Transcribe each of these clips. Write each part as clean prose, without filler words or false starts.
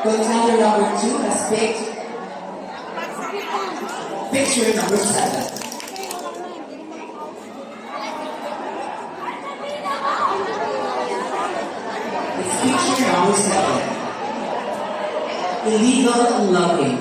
Contender number 2 has picked picture number 7. It's picture number 7. Illegal loving.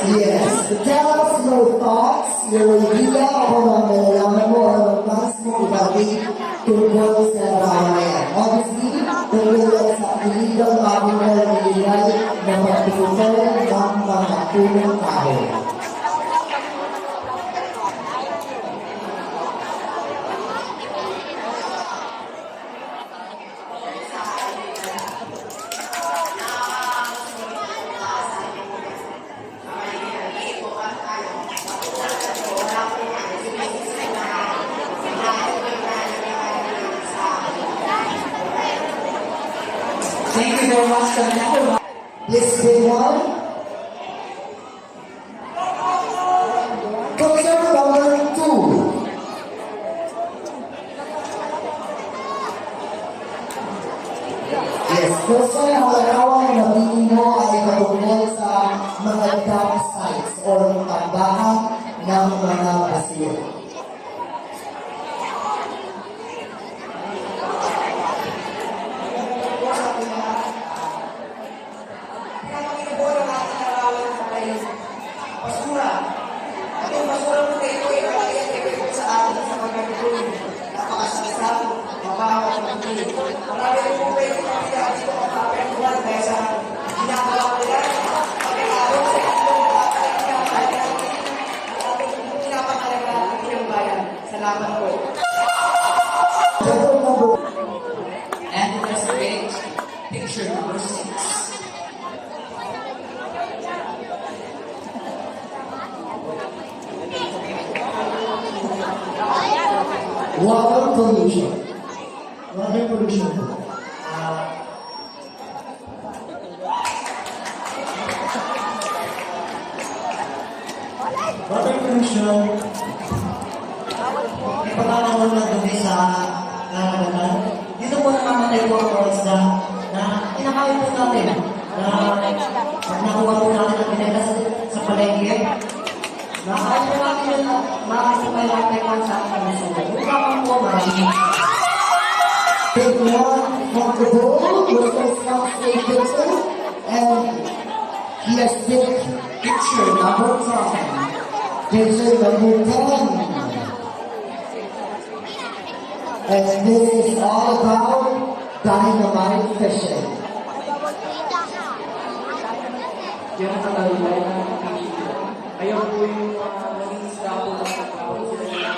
Yes, tell us your thoughts, your idea kung ang nalalaman mo o ang plans mo ibalik tungkol sa bahayan. Obviously, tungkol sa illegal loving mo nililay na pagtutulong ng mga punong tao. Thank you very much. Let's go on. Contender number 2. Yes, gusto ang larawan na nabili mo ay patungkol sa mga dump sites o tambahan ng mga basura. Basura. At yung basura mo kayo ay kaya epekto sa atin sa pagkakatuloy. Napakasakasal, mabaho at magiging. Marami rin po kayo mga dito ang kapagkuhan dahil sa ginagawa nila. Pagkakalo sa itlong pinapakalaga ng inyong bayan. Salamat po. And let's pick picture number 6. Water pollution. Water pollution. Water pollution, ipapanawan na dumi sa karagatan. Dito po namamatay po ang isda na kinakain po natin na pag nakuha po natin ang pinita sa palengke. Nakain po natin yun at makakasipay natin ang sa ating sulit. Upang po marami. Take one from the bowl with those self-made picture, and he has picked Picture number 10. picture number 10. And this is all about dynamite fishing. Yan ang kalalagay ng picture. Ayaw po yung naging isda po ng pagkakot sila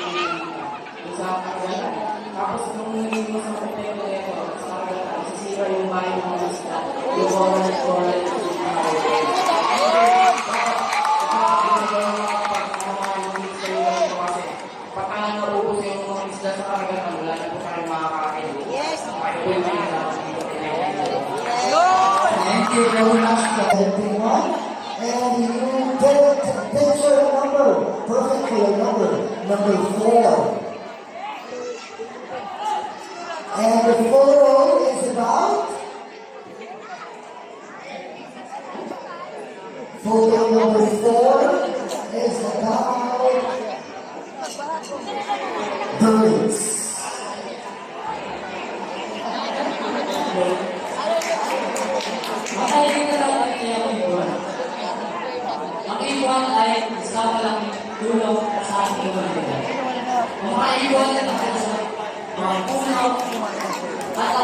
sa kagatan. Tapos nung naging sa pagkakot nito, sa kagatan, sisira yung bayan ng isda. Yung orange pagka naubos yung mga isda sa kagatan, wala na po kayong makakain. Yes! Ay po yung Thank you very much for everyone. And you picked picture number, perfectly number 4. And the photo is about photo number 4 is about birds. Makaibig na lang ang kanyang iwan. Ang iwan ay isama lang tulong sa ating iwan nila. Ang mga iwan na sa mga puno at